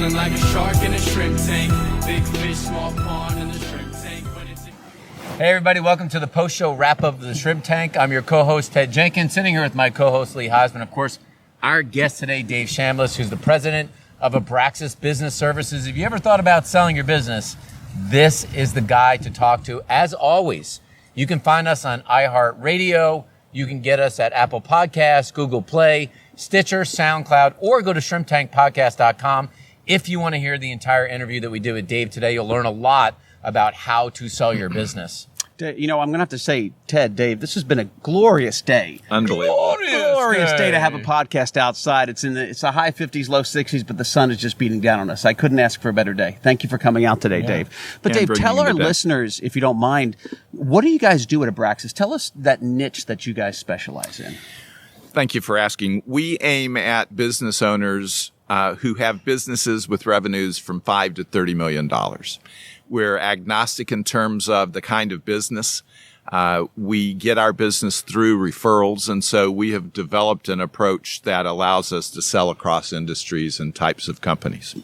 feeling like a shark in a shrimp tank. Big fish, small pond in the shrimp tank. Hey everybody, welcome to the post-show wrap-up of the Shrimp Tank. I'm your co-host, Ted Jenkins, sitting here with my co-host, Lee Hosman. Of course, our guest today, Dave Chambless, who's the president of Abraxas Business Services. If you ever thought about selling your business, this is the guy to talk to. As always, you can find us on iHeartRadio. You can get us at Apple Podcasts, Google Play, Stitcher, SoundCloud, or go to shrimptankpodcast.com. If you want to hear the entire interview that we did with Dave today, you'll learn a lot about how to sell your business. You know, I'm going to have to say, Ted, Dave, this has been a glorious day. Unbelievable. Glorious day to have a podcast outside. It's the high 50s, low 60s, but the sun is just beating down on us. I couldn't ask for a better day. Thank you for coming out today, Dave. But Dave, tell our listeners, if you don't mind, what do you guys do at Abraxas? Tell us that niche that you guys specialize in. Thank you for asking. We aim at business owners who have businesses with revenues from $5 to $30 million. We're agnostic in terms of the kind of business. We get our business through referrals, and so we have developed an approach that allows us to sell across industries and types of companies.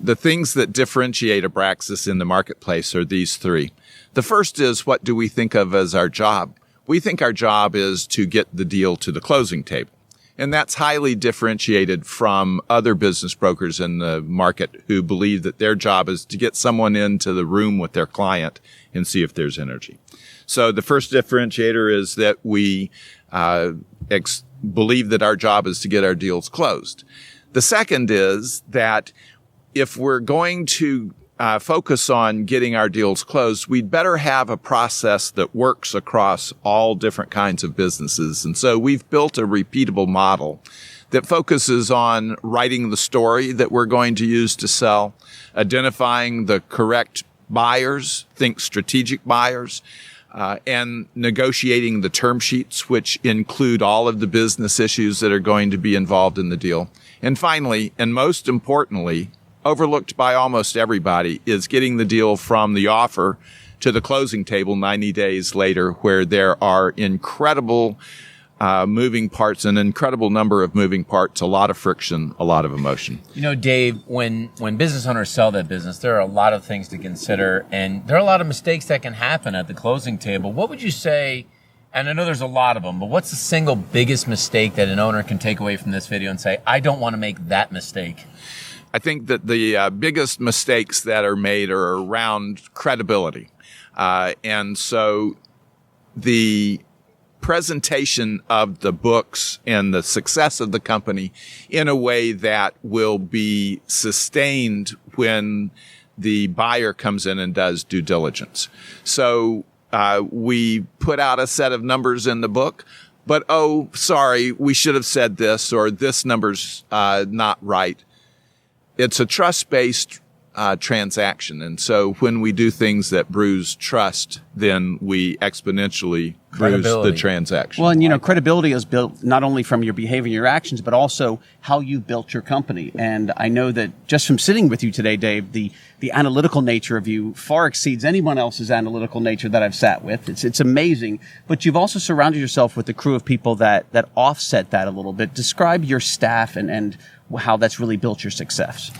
The things that differentiate Abraxas in the marketplace are these three. The first is, what do we think of as our job? We think our job is to get the deal to the closing table. And that's highly differentiated from other business brokers in the market who believe that their job is to get someone into the room with their client and see if there's energy. So the first differentiator is that we believe that our job is to get our deals closed. The second is that if we're going to focus on getting our deals closed, we'd better have a process that works across all different kinds of businesses. And so we've built a repeatable model that focuses on writing the story that we're going to use to sell, identifying the correct buyers, think strategic buyers, and negotiating the term sheets, which include all of the business issues that are going to be involved in the deal. And finally, and most importantly, overlooked by almost everybody, is getting the deal from the offer to the closing table 90 days later, where there are incredible moving parts, an incredible number of moving parts, a lot of friction, a lot of emotion. You know, Dave, when business owners sell their business, there are a lot of things to consider, and there are a lot of mistakes that can happen at the closing table. What would you say, and I know there's a lot of them, but what's the single biggest mistake that an owner can take away from this video and say, I don't want to make that mistake? I think that the biggest mistakes that are made are around credibility. And so the presentation of the books and the success of the company in a way that will be sustained when the buyer comes in and does due diligence. So we put out a set of numbers in the book, but, oh, sorry, we should have said this, or this number's not right. It's a trust-based transaction. And so when we do things that bruise trust, then we exponentially bruise the transaction. Well, and you know, credibility is built not only from your behavior and your actions, but also how you built your company. And I know that just from sitting with you today, Dave, the analytical nature of you far exceeds anyone else's analytical nature that I've sat with. It's amazing. But you've also surrounded yourself with a crew of people that offset that a little bit. Describe your staff and how that's really built your success.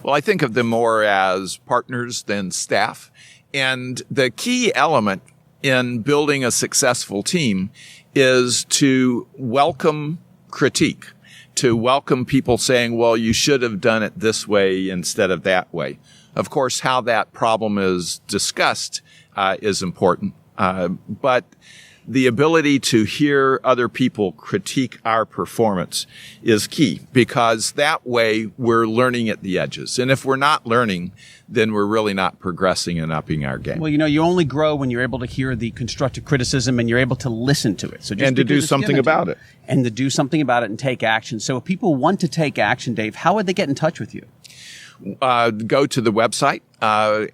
Well, I think of them more as partners than staff. And the key element in building a successful team is to welcome critique, to welcome people saying, well, you should have done it this way instead of that way. Of course, how that problem is discussed is important, but the ability to hear other people critique our performance is key, because that way we're learning at the edges. And if we're not learning, then we're really not progressing and upping our game. Well, you know, you only grow when you're able to hear the constructive criticism and you're able to listen to it. So just and to do something about it. And to do something about it and take action. So if people want to take action, Dave, how would they get in touch with you? Go to the website,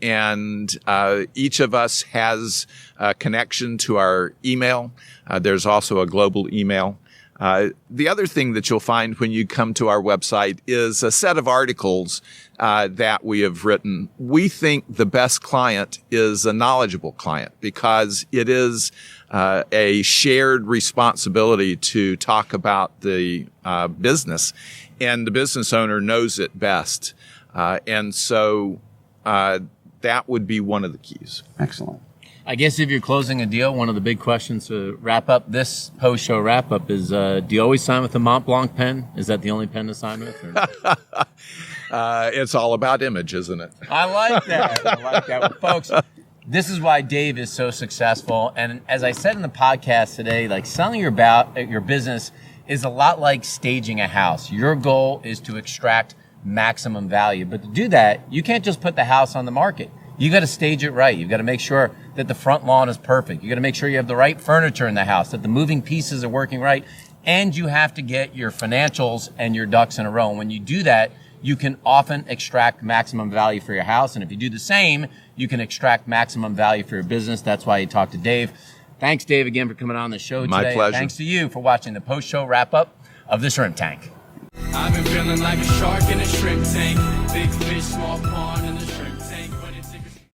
and each of us has a connection to our email. There's also a global email. The other thing that you'll find when you come to our website is a set of articles that we have written. We think the best client is a knowledgeable client, because it is a shared responsibility to talk about the business, and the business owner knows it best. And so that would be one of the keys. Excellent. I guess if you're closing a deal, one of the big questions to wrap up this post-show wrap-up is, do you always sign with the Mont Blanc pen? Is that the only pen to sign with? Or It's all about image, isn't it? I like that. I like that. Well, folks, this is why Dave is so successful. And as I said in the podcast today, like selling your business is a lot like staging a house. Your goal is to extract maximum value. But to do that, you can't just put the house on the market. You got to stage it right. You've got to make sure that the front lawn is perfect. You got to make sure you have the right furniture in the house, that the moving pieces are working right. And you have to get your financials and your ducks in a row. And when you do that, you can often extract maximum value for your house. And if you do the same, you can extract maximum value for your business. That's why you talk to Dave. Thanks, Dave, again for coming on the show today. My pleasure. Thanks to you for watching the post-show wrap-up of the Shrimp Tank. I've been feeling like a shark in a shrimp tank. Big fish, small pond in the shrimp tank.